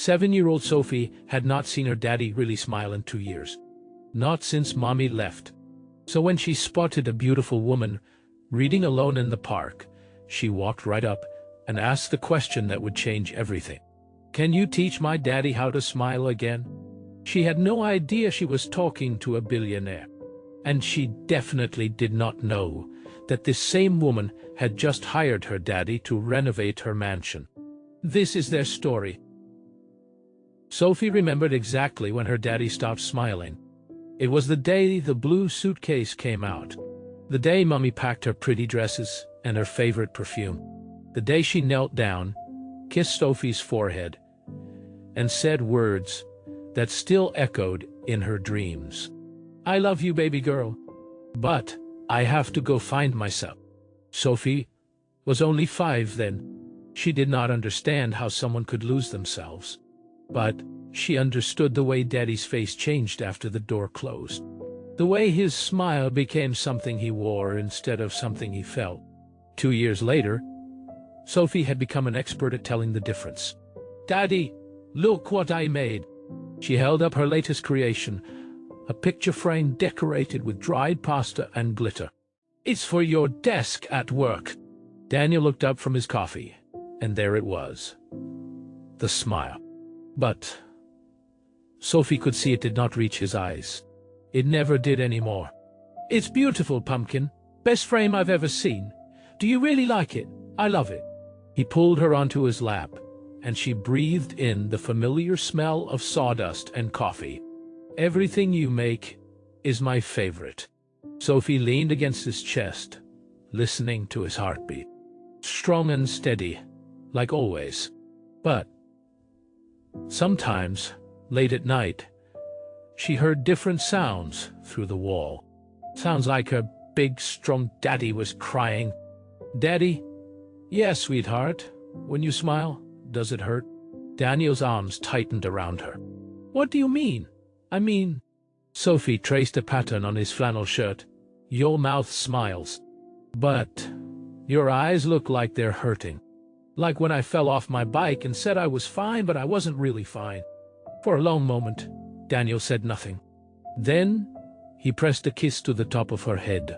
7-year-old Sophie had not seen her daddy really smile in 2 years. Not since mommy left. So when she spotted a beautiful woman reading alone in the park, she walked right up and asked the question that would change everything. "Can you teach my daddy how to smile again?" She had no idea she was talking to a billionaire. And she definitely did not know that this same woman had just hired her daddy to renovate her mansion. This is their story. Sophie remembered exactly when her daddy stopped smiling. It was the day the blue suitcase came out. The day Mommy packed her pretty dresses and her favorite perfume. The day she knelt down, kissed Sophie's forehead, and said words that still echoed in her dreams. "I love you, baby girl. But I have to go find myself." Sophie was only 5 then. She did not understand how someone could lose themselves. But she understood the way Daddy's face changed after the door closed. The way his smile became something he wore instead of something he felt. 2 years later, Sophie had become an expert at telling the difference. "Daddy, look what I made." She held up her latest creation, a picture frame decorated with dried pasta and glitter. "It's for your desk at work." Daniel looked up from his coffee, and there it was. The smile. But Sophie could see it did not reach his eyes. It never did anymore. "It's beautiful, Pumpkin. Best frame I've ever seen. Do you really like it? I love it." He pulled her onto his lap, and she breathed in the familiar smell of sawdust and coffee. "Everything you make is my favorite." Sophie leaned against his chest, listening to his heartbeat. Strong and steady, like always. But sometimes, late at night, she heard different sounds through the wall. Sounds like her big, strong daddy was crying. "Daddy?" "Yes, sweetheart. When you smile, does it hurt?" Daniel's arms tightened around her. "What do you mean?" "I mean..." Sophie traced a pattern on his flannel shirt. "Your mouth smiles. But your eyes look like they're hurting. Like when I fell off my bike and said I was fine, but I wasn't really fine." For a long moment, Daniel said nothing. Then he pressed a kiss to the top of her head.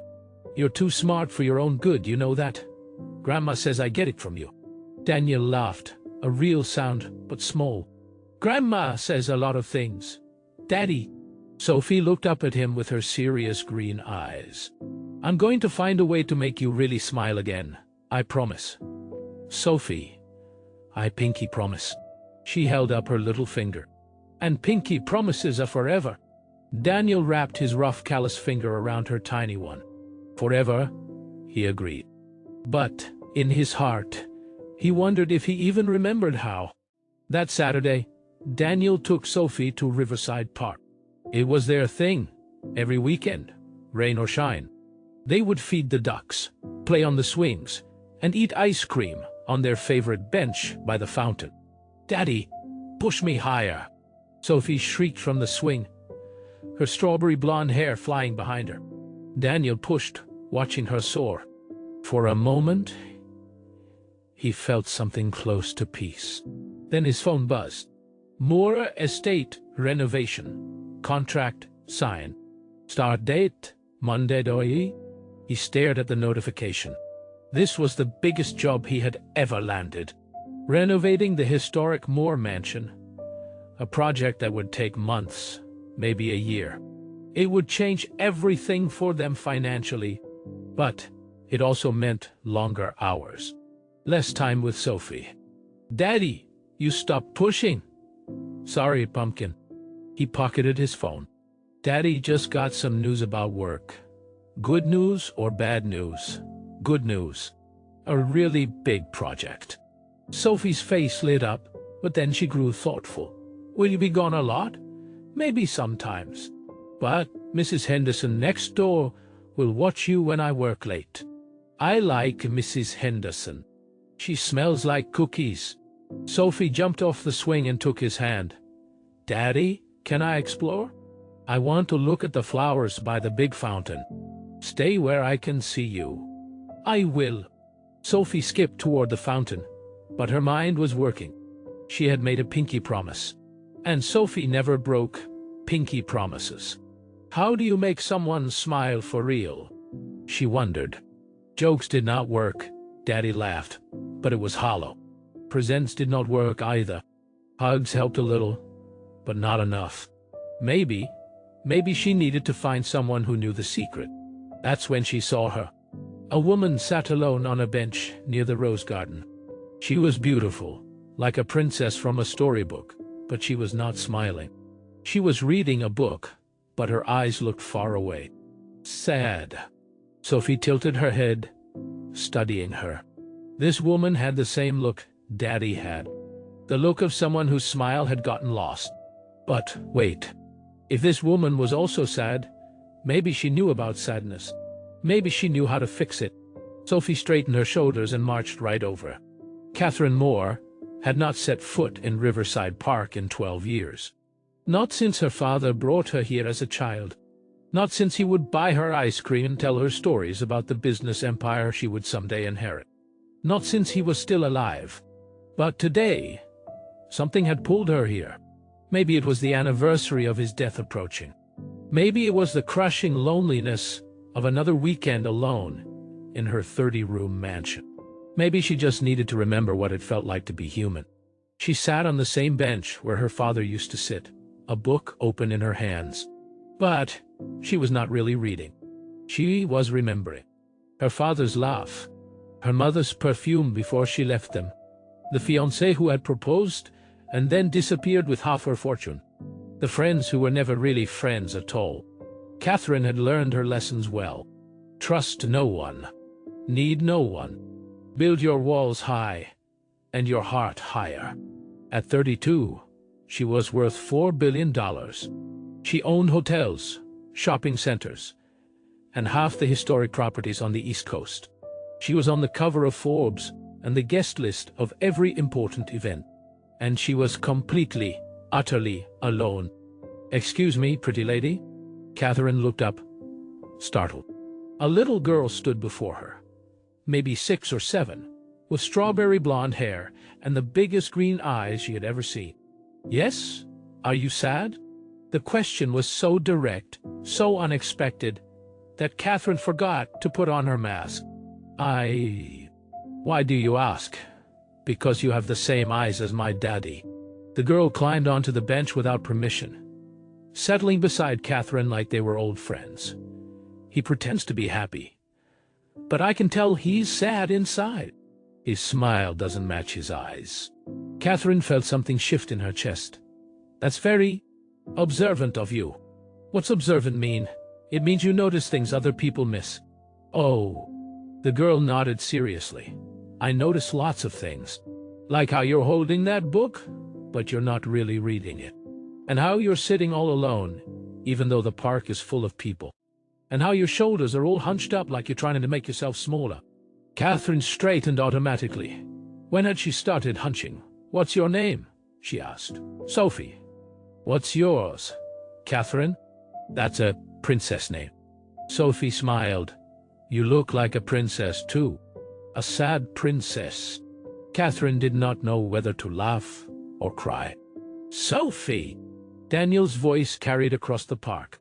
"You're too smart for your own good, you know that? Grandma says I get it from you." Daniel laughed, a real sound, but small. "Grandma says a lot of things. Daddy." Sophie looked up at him with her serious green eyes. "I'm going to find a way to make you really smile again. I promise." "Sophie, I pinky promise." She held up her little finger. "And pinky promises are forever." Daniel wrapped his rough, callous finger around her tiny one. "Forever," he agreed. But in his heart, he wondered if he even remembered how. That Saturday, Daniel took Sophie to Riverside Park. It was their thing, every weekend, rain or shine. They would feed the ducks, play on the swings, and eat ice cream on their favorite bench by the fountain. "Daddy, push me higher." Sophie shrieked from the swing, her strawberry blonde hair flying behind her. Daniel pushed, watching her soar. For a moment, he felt something close to peace. Then his phone buzzed. Moore Estate renovation. Contract signed. Start date, Monday doye. He stared at the notification. This was the biggest job he had ever landed. Renovating the historic Moore mansion. A project that would take months, maybe a year. It would change everything for them financially, but it also meant longer hours. Less time with Sophie. "Daddy, you stopped pushing." "Sorry, Pumpkin." He pocketed his phone. "Daddy just got some news about work. Good news or bad news? Good news. A really big project." Sophie's face lit up, but then she grew thoughtful. "Will you be gone a lot?" "Maybe sometimes. But Mrs. Henderson next door will watch you when I work late." "I like Mrs. Henderson. She smells like cookies." Sophie jumped off the swing and took his hand. "Daddy, can I explore? I want to look at the flowers by the big fountain." "Stay where I can see you." "I will." Sophie skipped toward the fountain, but her mind was working. She had made a pinky promise. And Sophie never broke pinky promises. How do you make someone smile for real? She wondered. Jokes did not work. Daddy laughed, but it was hollow. Presents did not work either. Hugs helped a little, but not enough. Maybe she needed to find someone who knew the secret. That's when she saw her. A woman sat alone on a bench near the rose garden. She was beautiful, like a princess from a storybook, but she was not smiling. She was reading a book, but her eyes looked far away. Sad. Sophie tilted her head, studying her. This woman had the same look Daddy had. The look of someone whose smile had gotten lost. But wait. If this woman was also sad, maybe she knew about sadness. Maybe she knew how to fix it. Sophie straightened her shoulders and marched right over. Catherine Moore had not set foot in Riverside Park in 12 years. Not since her father brought her here as a child. Not since he would buy her ice cream and tell her stories about the business empire she would someday inherit. Not since he was still alive. But today, something had pulled her here. Maybe it was the anniversary of his death approaching. Maybe it was the crushing loneliness of another weekend alone in her 30-room mansion. Maybe she just needed to remember what it felt like to be human. She sat on the same bench where her father used to sit, a book open in her hands. But she was not really reading. She was remembering. Her father's laugh, her mother's perfume before she left them, the fiancé who had proposed and then disappeared with half her fortune, the friends who were never really friends at all. Catherine had learned her lessons well. Trust no one. Need no one. Build your walls high and your heart higher. At 32, she was worth $4 billion. She owned hotels, shopping centers, and half the historic properties on the East Coast. She was on the cover of Forbes and the guest list of every important event. And she was completely, utterly alone. Excuse me, pretty lady? Catherine looked up, startled. A little girl stood before her, maybe 6 or 7, with strawberry blonde hair and the biggest green eyes she had ever seen. Yes? Are you sad? The question was so direct, so unexpected, that Catherine forgot to put on her mask. Why do you ask? Because you have the same eyes as my daddy. The girl climbed onto the bench without permission, settling beside Catherine like they were old friends. He pretends to be happy, but I can tell he's sad inside. His smile doesn't match his eyes. Catherine felt something shift in her chest. That's very observant of you. What's observant mean? It means you notice things other people miss. Oh. The girl nodded seriously. I notice lots of things. Like how you're holding that book, but you're not really reading it. And how you're sitting all alone, even though the park is full of people. And how your shoulders are all hunched up like you're trying to make yourself smaller. Catherine straightened automatically. When had she started hunching? What's your name? She asked. Sophie. What's yours? Catherine? That's a princess name. Sophie smiled. You look like a princess too. A sad princess. Catherine did not know whether to laugh or cry. Sophie! Daniel's voice carried across the park.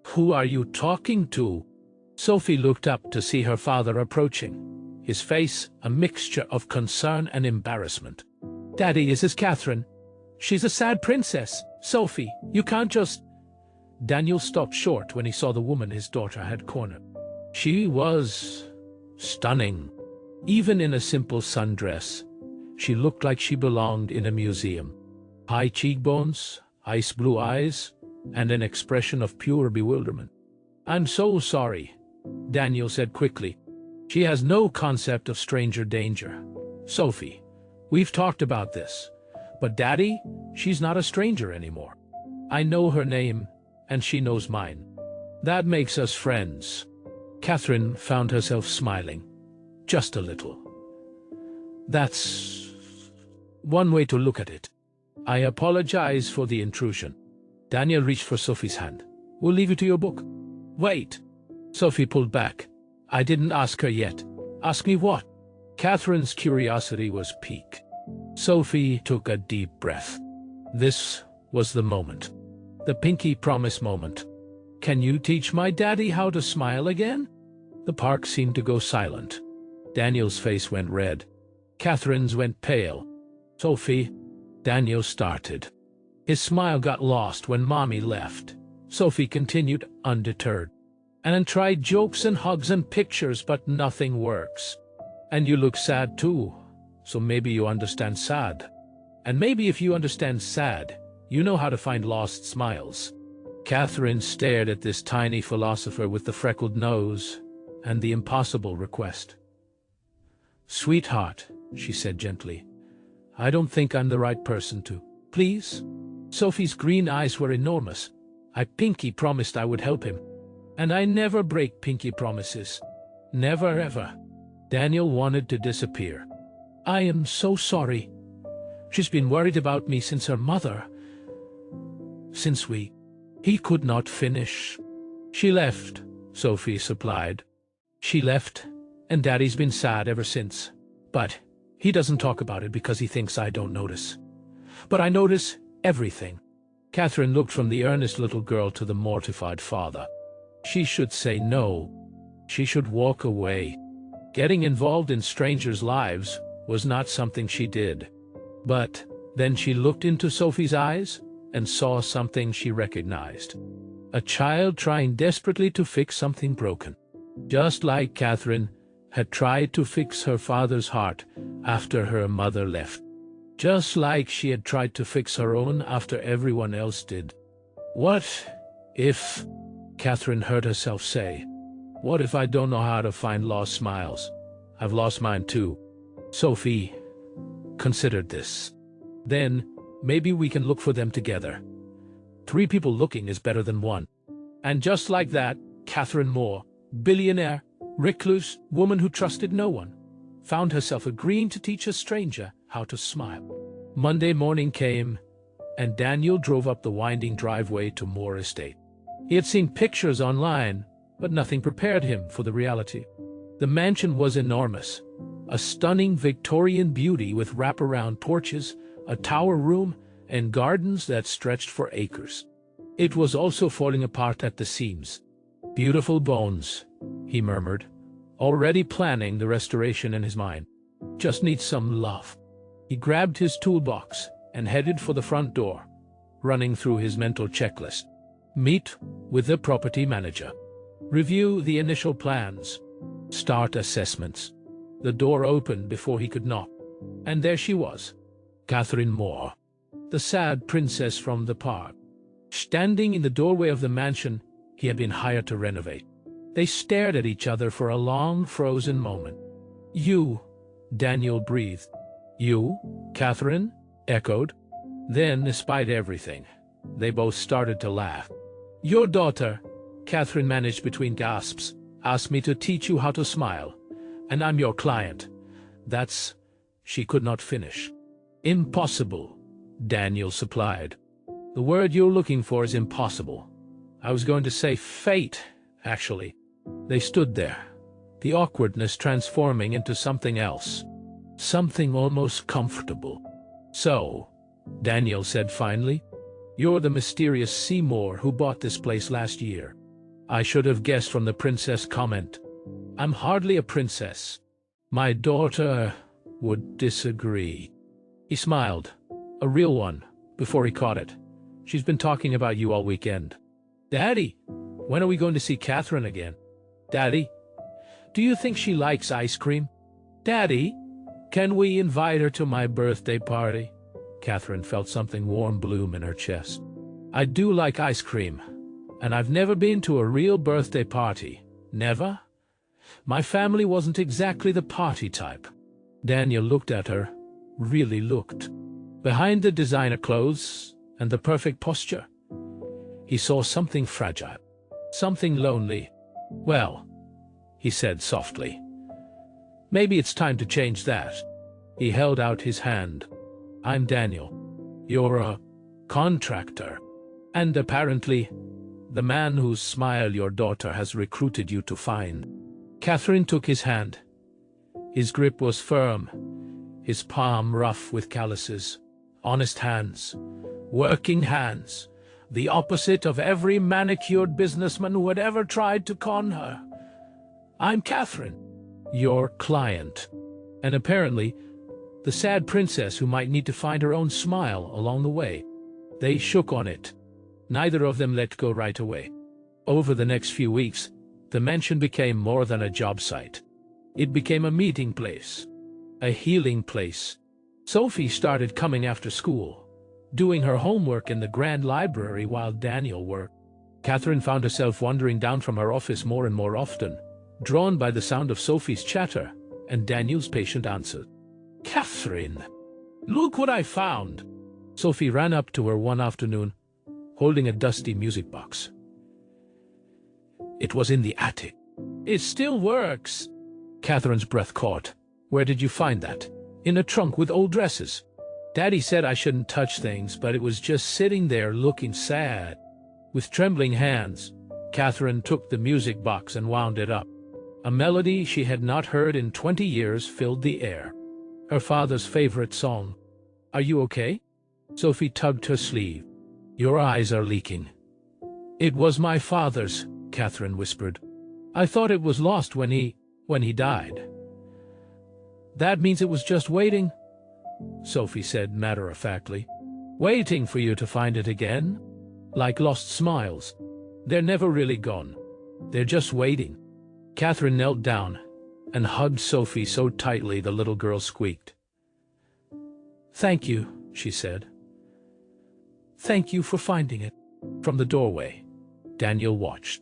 Who are you talking to? Sophie looked up to see her father approaching, his face a mixture of concern and embarrassment. Daddy, this is Catherine. She's a sad princess. Sophie, you can't just... Daniel stopped short when he saw the woman his daughter had cornered. She was stunning. Even in a simple sundress, she looked like she belonged in a museum. High cheekbones, ice blue eyes, and an expression of pure bewilderment. I'm so sorry, Daniel said quickly. She has no concept of stranger danger. Sophie, we've talked about this, but Daddy, she's not a stranger anymore. I know her name, and she knows mine. That makes us friends. Catherine found herself smiling, just a little. That's one way to look at it. I apologize for the intrusion. Daniel reached for Sophie's hand. We'll leave you to your book. Wait. Sophie pulled back. I didn't ask her yet. Ask me what? Catherine's curiosity was piqued. Sophie took a deep breath. This was the moment. The pinky promise moment. Can you teach my daddy how to smile again? The park seemed to go silent. Daniel's face went red. Catherine's went pale. Sophie, Daniel started. His smile got lost when Mommy left. Sophie continued undeterred. And tried jokes and hugs and pictures, but nothing works. And you look sad too, so maybe you understand sad. And maybe if you understand sad, you know how to find lost smiles. Catherine stared at this tiny philosopher with the freckled nose and the impossible request. "Sweetheart," she said gently, "I don't think I'm the right person to. Please?" Sophie's green eyes were enormous. "I pinky promised I would help him. And I never break pinky promises. Never ever." Daniel wanted to disappear. "I am so sorry. She's been worried about me since her mother. Since we..." He could not finish. "She left," Sophie supplied. "She left, and Daddy's been sad ever since. But he doesn't talk about it because he thinks I don't notice. But I notice everything." Catherine looked from the earnest little girl to the mortified father. She should say no. She should walk away. Getting involved in strangers' lives was not something she did. But then she looked into Sophie's eyes and saw something she recognized. A child trying desperately to fix something broken. Just like Catherine had tried to fix her father's heart after her mother left. Just like she had tried to fix her own after everyone else did. "What if," Catherine heard herself say, "what if I don't know how to find lost smiles? I've lost mine too." Sophie considered this. "Then maybe we can look for them together. 3 people looking is better than 1. And just like that, Catherine Moore, billionaire, recluse, woman who trusted no one, found herself agreeing to teach a stranger how to smile. Monday morning came, and Daniel drove up the winding driveway to Moore Estate. He had seen pictures online, but nothing prepared him for the reality. The mansion was enormous, a stunning Victorian beauty with wraparound porches, a tower room, and gardens that stretched for acres. It was also falling apart at the seams. "Beautiful bones," he murmured, already planning the restoration in his mind. "Just need some love." He grabbed his toolbox and headed for the front door, running through his mental checklist. Meet with the property manager. Review the initial plans. Start assessments. The door opened before he could knock. And there she was, Catherine Moore, the sad princess from the park, standing in the doorway of the mansion he had been hired to renovate. They stared at each other for a long, frozen moment. "You," Daniel breathed. "You, Catherine?" echoed. Then, despite everything, they both started to laugh. "Your daughter," Catherine managed between gasps, "asked me to teach you how to smile, and I'm your client. That's..." She could not finish. "Impossible," Daniel supplied. "The word you're looking for is impossible. I was going to say fate, actually." They stood there, the awkwardness transforming into something else, something almost comfortable. "So," Daniel said finally, "you're the mysterious Seymour who bought this place last year. I should have guessed from the princess comment. I'm hardly a princess. My daughter would disagree." He smiled, a real one, before he caught it. "She's been talking about you all weekend." "Daddy, when are we going to see Catherine again?" "Daddy, do you think she likes ice cream?" "Daddy, can we invite her to my birthday party?" Catherine felt something warm bloom in her chest. "I do like ice cream, and I've never been to a real birthday party. Never. My family wasn't exactly the party type." Daniel looked at her, really looked. Behind the designer clothes and the perfect posture, he saw something fragile, something lonely. "Well," he said softly, "maybe it's time to change that." He held out his hand. "I'm Daniel. You're a contractor. And apparently, the man whose smile your daughter has recruited you to find." Catherine took his hand. His grip was firm, his palm rough with calluses. Honest hands, working hands, the opposite of every manicured businessman who had ever tried to con her. I'm Catherine, your client, and apparently the sad princess who might need to find her own smile along the way. They shook on it. Neither of them let go right away. Over the next few weeks, the mansion became more than a job site. It became a meeting place, a healing place. Sophie started coming after school, doing her homework in the grand library while Daniel worked. Catherine found herself wandering down from her office more and more often, drawn by the sound of Sophie's chatter and Daniel's patient answer. "Catherine, look what I found!" Sophie ran up to her one afternoon, holding a dusty music box. It was in the attic. "It still works." Catherine's breath caught. "Where did you find that?" "In a trunk with old dresses. Daddy said I shouldn't touch things, but it was just sitting there looking sad." With trembling hands, Catherine took the music box and wound it up. A melody she had not heard in 20 years filled the air. Her father's favorite song. "Are you okay?" Sophie tugged her sleeve. "Your eyes are leaking." "It was my father's," Catherine whispered. "I thought it was lost when he died." "That means it was just waiting," Sophie said matter-of-factly. "Waiting for you to find it again? Like lost smiles. They're never really gone. They're just waiting." Catherine knelt down and hugged Sophie so tightly the little girl squeaked. "Thank you," she said. "Thank you for finding it." From the doorway, Daniel watched.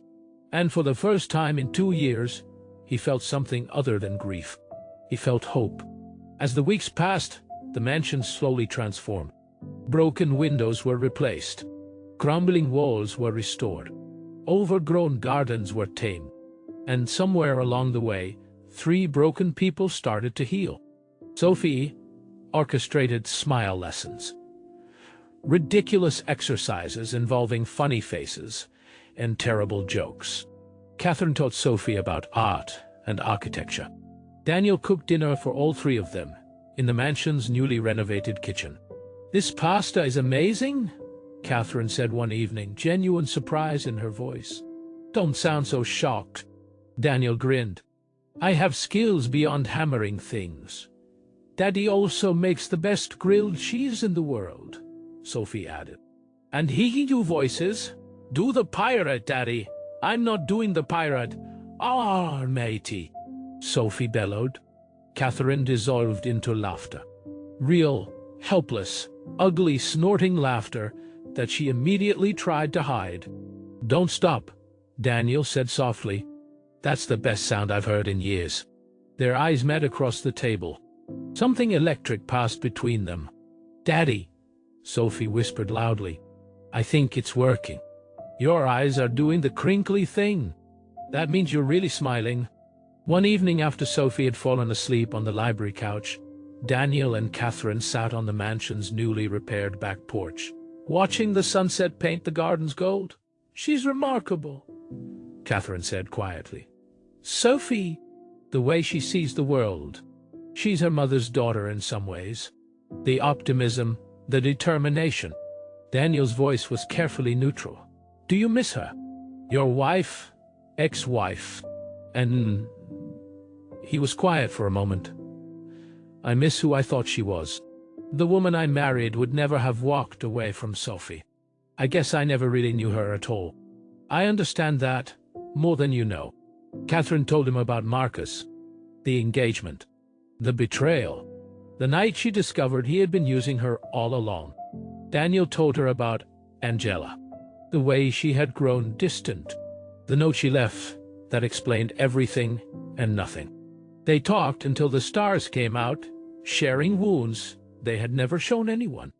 And for the first time in 2 years, he felt something other than grief. He felt hope. As the weeks passed, the mansion slowly transformed. Broken windows were replaced. Crumbling walls were restored. Overgrown gardens were tamed. And somewhere along the way, 3 broken people started to heal. Sophie orchestrated smile lessons. Ridiculous exercises involving funny faces and terrible jokes. Catherine taught Sophie about art and architecture. Daniel cooked dinner for all 3 of them in the mansion's newly renovated kitchen. "This pasta is amazing," Catherine said one evening, genuine surprise in her voice. "Don't sound so shocked." Daniel grinned. "I have skills beyond hammering things." "Daddy also makes the best grilled cheese in the world," Sophie added. "And he do voices. Do the pirate, Daddy." "I'm not doing the pirate." "Ah, matey," Sophie bellowed. Catherine dissolved into laughter. Real, helpless, ugly, snorting laughter that she immediately tried to hide. "Don't stop," Daniel said softly. "That's the best sound I've heard in years." Their eyes met across the table. Something electric passed between them. "Daddy," Sophie whispered loudly, "I think it's working. Your eyes are doing the crinkly thing. That means you're really smiling." One evening after Sophie had fallen asleep on the library couch, Daniel and Catherine sat on the mansion's newly repaired back porch, watching the sunset paint the gardens gold. "She's remarkable," Catherine said quietly. "Sophie, the way she sees the world. She's her mother's daughter in some ways. The optimism, the determination." Daniel's voice was carefully neutral. "Do you miss her? Your wife, ex-wife?" And he was quiet for a moment. "I miss who I thought she was. The woman I married would never have walked away from Sophie. I guess I never really knew her at all." "I understand that, more than you know." Catherine told him about Marcus, the engagement, the betrayal, the night she discovered he had been using her all along. Daniel told her about Angela, the way she had grown distant, the note she left that explained everything and nothing. They talked until the stars came out, sharing wounds they had never shown anyone.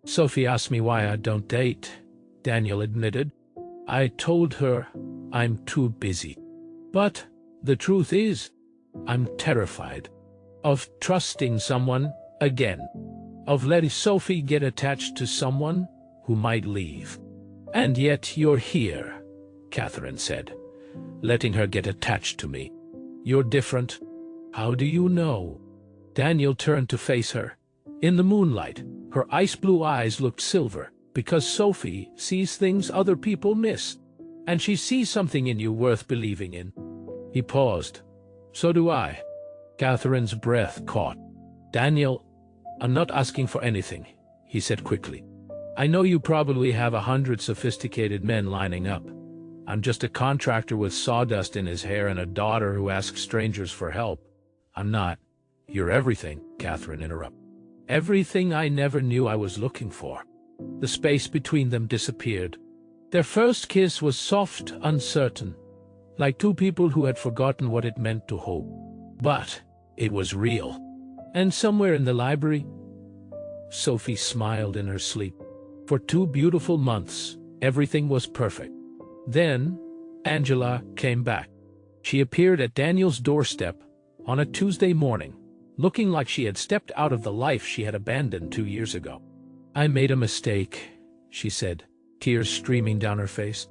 "Sophie asked me why I don't date," Daniel admitted. "I told her I'm too busy. But the truth is, I'm terrified of trusting someone again, of letting Sophie get attached to someone who might leave." "And yet you're here," Catherine said, "letting her get attached to me. You're different." "How do you know?" Daniel turned to face her. In the moonlight, her ice-blue eyes looked silver, because Sophie sees things other people miss. And she sees something in you worth believing in. He paused. So do I. Catherine's breath caught. Daniel, I'm not asking for anything, he said quickly. I know you probably have 100 sophisticated men lining up. I'm just a contractor with sawdust in his hair and a daughter who asks strangers for help. I'm not. You're everything, Catherine interrupted. Everything I never knew I was looking for. The space between them disappeared. Their first kiss was soft, uncertain, like two people who had forgotten what it meant to hope. But it was real. And somewhere in the library, Sophie smiled in her sleep. For 2 beautiful months, everything was perfect. Then, Angela came back. She appeared at Daniel's doorstep on a Tuesday morning, looking like she had stepped out of the life she had abandoned 2 years ago. I made a mistake, she said, tears streaming down her face.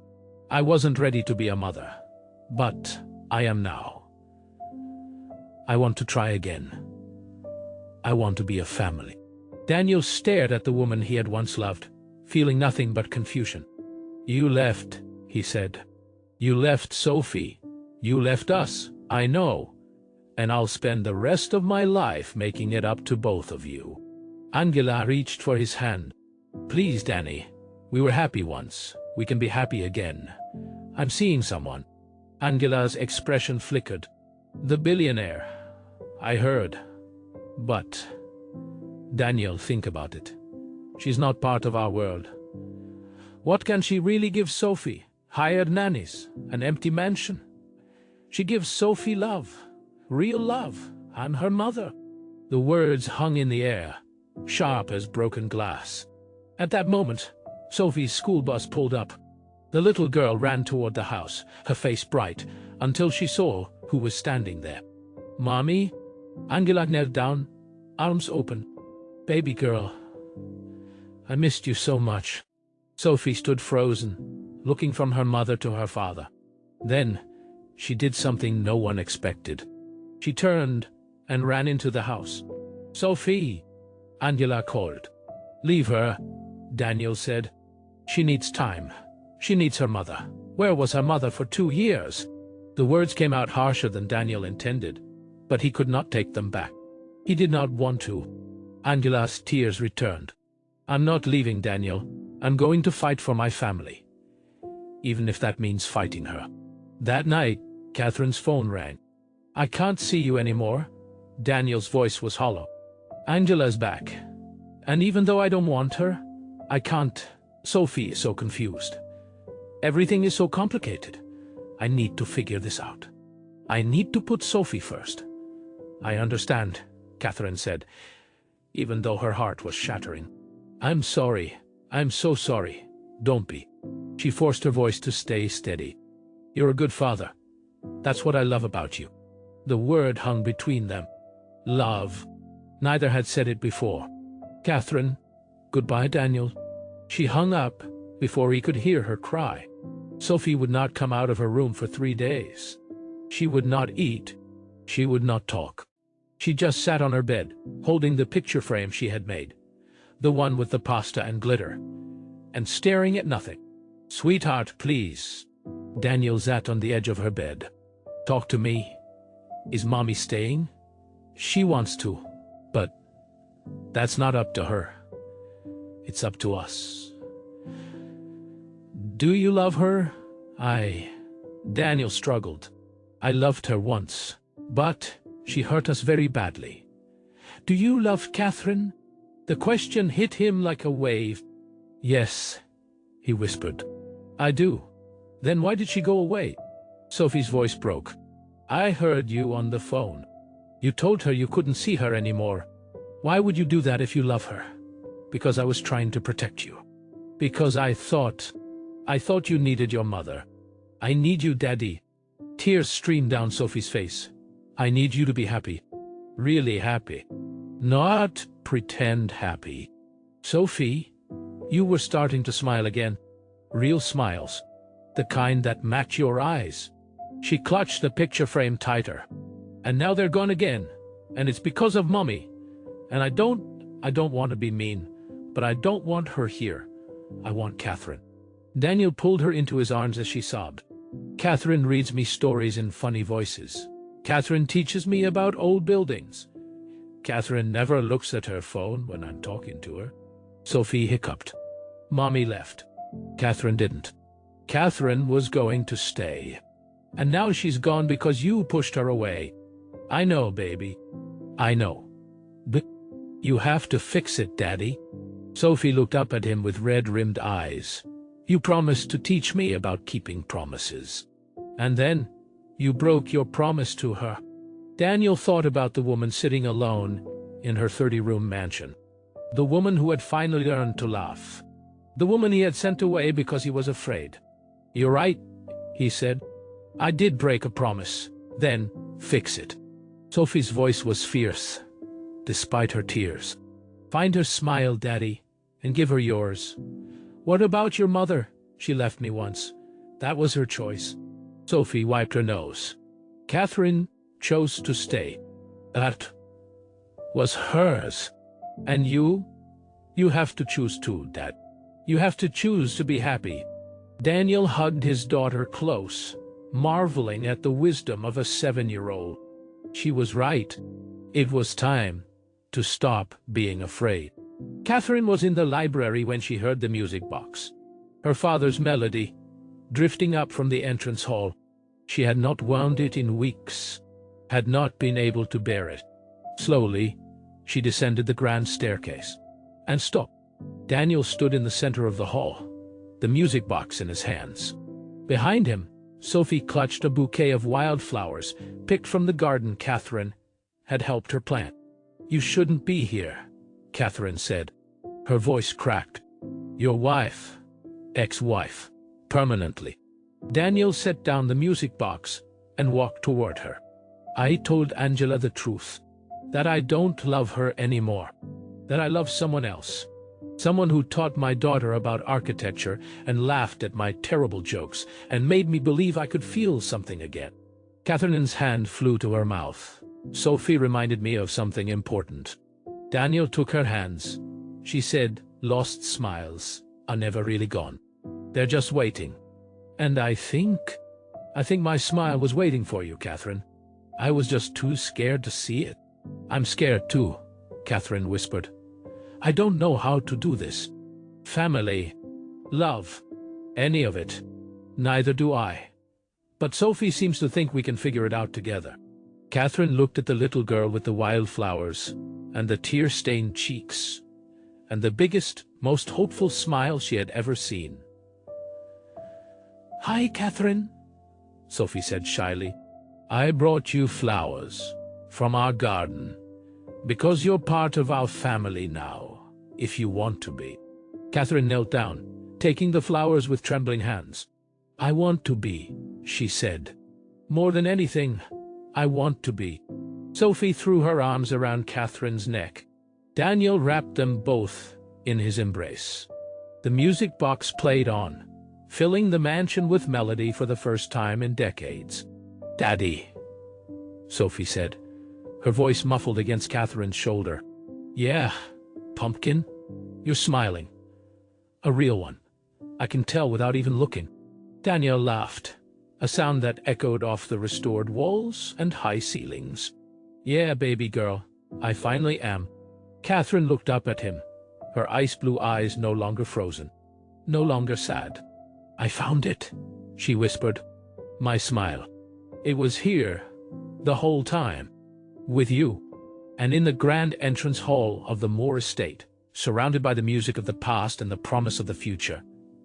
I wasn't ready to be a mother, but I am now. I want to try again. I want to be a family. Daniel stared at the woman he had once loved, feeling nothing but confusion. You left, he said. You left Sophie. You left us, I know. And I'll spend the rest of my life making it up to both of you. Angela reached for his hand. Please, Danny. We were happy once. We can be happy again. I'm seeing someone. Angela's expression flickered. The billionaire. I heard. But, Daniel, think about it. She's not part of our world. What can she really give Sophie? Hired nannies? An empty mansion? She gives Sophie love. Real love. I'm her mother. The words hung in the air, sharp as broken glass. At that moment, Sophie's school bus pulled up. The little girl ran toward the house, her face bright, until she saw who was standing there. Mommy? Angela knelt down, arms open. Baby girl, I missed you so much. Sophie stood frozen, looking from her mother to her father. Then, she did something no one expected. She turned and ran into the house. Sophie, Angela called. Leave her, Daniel said. She needs time. She needs her mother. Where was her mother for 2 years? The words came out harsher than Daniel intended, but he could not take them back. He did not want to. Angela's tears returned. I'm not leaving, Daniel. I'm going to fight for my family, even if that means fighting her. That night, Catherine's phone rang. I can't see you anymore. Daniel's voice was hollow. Angela's back. And even though I don't want her, I can't. Sophie is so confused. Everything is so complicated. I need to figure this out. I need to put Sophie first. I understand, Catherine said, even though her heart was shattering. I'm sorry. I'm so sorry. Don't be. She forced her voice to stay steady. You're a good father. That's what I love about you. The word hung between them. Love. Neither had said it before. Catherine. Goodbye, Daniel. She hung up before he could hear her cry. Sophie would not come out of her room for 3 days. She would not eat. She would not talk. She just sat on her bed, holding the picture frame she had made, the one with the pasta and glitter, and staring at nothing. Sweetheart, please. Daniel sat on the edge of her bed. Talk to me. Is Mommy staying? She wants to, but that's not up to her. It's up to us. Do you love her? Daniel struggled. I loved her once, but she hurt us very badly. Do you love Catherine? The question hit him like a wave. Yes, he whispered. I do. Then why did she go away? Sophie's voice broke. I heard you on the phone. You told her you couldn't see her anymore. Why would you do that if you love her? Because I was trying to protect you. Because I thought you needed your mother. I need you, Daddy. Tears streamed down Sophie's face. I need you to be happy. Really happy. Not pretend happy. Sophie, you were starting to smile again. Real smiles. The kind that match your eyes. She clutched the picture frame tighter. And now they're gone again. And it's because of Mommy. And I don't want to be mean, but I don't want her here. I want Catherine. Daniel pulled her into his arms as she sobbed. Catherine reads me stories in funny voices. Catherine teaches me about old buildings. Catherine never looks at her phone when I'm talking to her. Sophie hiccuped. Mommy left. Catherine didn't. Catherine was going to stay. And now she's gone because you pushed her away. I know, baby. I know. But you have to fix it, Daddy. Sophie looked up at him with red-rimmed eyes. You promised to teach me about keeping promises. And then, you broke your promise to her. Daniel thought about the woman sitting alone in her 30-room mansion. The woman who had finally learned to laugh. The woman he had sent away because he was afraid. You're right, he said. I did break a promise. Then, fix it. Sophie's voice was fierce, despite her tears. Find her smile, Daddy, and give her yours. What about your mother? She left me once. That was her choice. Sophie wiped her nose. Catherine chose to stay. That was hers. And you? You have to choose too, Dad. You have to choose to be happy. Daniel hugged his daughter close, marveling at the wisdom of a 7-year-old. She was right. It was time to stop being afraid. Catherine was in the library when she heard the music box. Her father's melody, drifting up from the entrance hall. She had not wound it in weeks, had not been able to bear it. Slowly, she descended the grand staircase and stopped. Daniel stood in the center of the hall, the music box in his hands. Behind him, Sophie clutched a bouquet of wildflowers picked from the garden Catherine had helped her plant. You shouldn't be here, Catherine said. Her voice cracked. Your wife, ex-wife, permanently. Daniel set down the music box and walked toward her. I told Angela the truth, that I don't love her anymore, that I love someone else. Someone who taught my daughter about architecture and laughed at my terrible jokes and made me believe I could feel something again. Catherine's hand flew to her mouth. Sophie reminded me of something important. Daniel took her hands. She said, lost smiles are never really gone. They're just waiting. And I think my smile was waiting for you, Catherine. I was just too scared to see it. I'm scared too, Catherine whispered. I don't know how to do this. Family, love, any of it. Neither do I. But Sophie seems to think we can figure it out together. Catherine looked at the little girl with the wildflowers and the tear-stained cheeks and the biggest, most hopeful smile she had ever seen. Hi, Catherine, Sophie said shyly. I brought you flowers from our garden because you're part of our family now, if you want to be. Catherine knelt down, taking the flowers with trembling hands. I want to be, she said. More than anything, I want to be. Sophie threw her arms around Catherine's neck. Daniel wrapped them both in his embrace. The music box played on, filling the mansion with melody for the first time in decades. Daddy, Sophie said, her voice muffled against Catherine's shoulder. Yeah, pumpkin, you're smiling. A real one. I can tell without even looking. Daniel laughed, a sound that echoed off the restored walls and high ceilings. Yeah, baby girl, I finally am. Catherine looked up at him, her ice blue eyes no longer frozen, no longer sad. I found it, she whispered. My smile. It was here, the whole time, with you. And in the grand entrance hall of the Moore estate, surrounded by the music of the past and the promise of the future,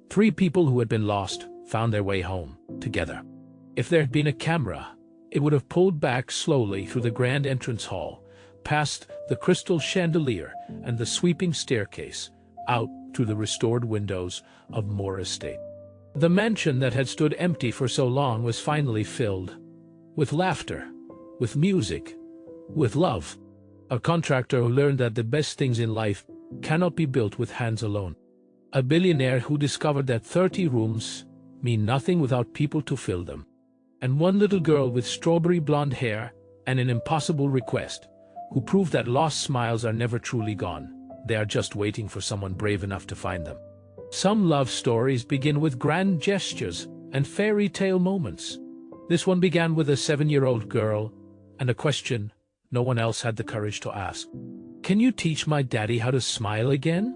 3 people who had been lost found their way home, together. If there had been a camera, it would have pulled back slowly through the grand entrance hall, past the crystal chandelier and the sweeping staircase, out through the restored windows of Moore estate. The mansion that had stood empty for so long was finally filled, with laughter, with music, with love. A contractor who learned that the best things in life cannot be built with hands alone. A billionaire who discovered that 30 rooms mean nothing without people to fill them. And one little girl with strawberry blonde hair and an impossible request, who prove that lost smiles are never truly gone. They are just waiting for someone brave enough to find them. Some love stories begin with grand gestures and fairy tale moments. This one began with a 7-year-old girl and a question no one else had the courage to ask. Can you teach my daddy how to smile again?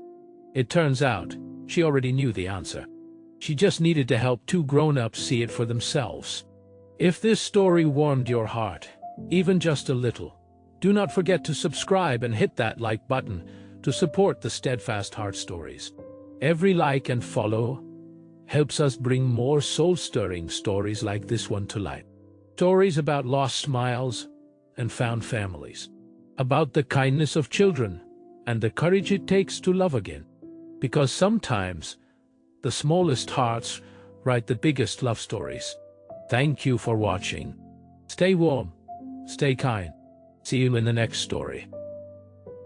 It turns out, she already knew the answer. She just needed to help 2 grown-ups see it for themselves. If this story warmed your heart, even just a little, do not forget to subscribe and hit that like button to support the Steadfast Heart Stories. Every like and follow helps us bring more soul-stirring stories like this one to life. Stories about lost smiles and found families. About the kindness of children and the courage it takes to love again. Because sometimes the smallest hearts write the biggest love stories. Thank you for watching. Stay warm, stay kind. See you in the next story.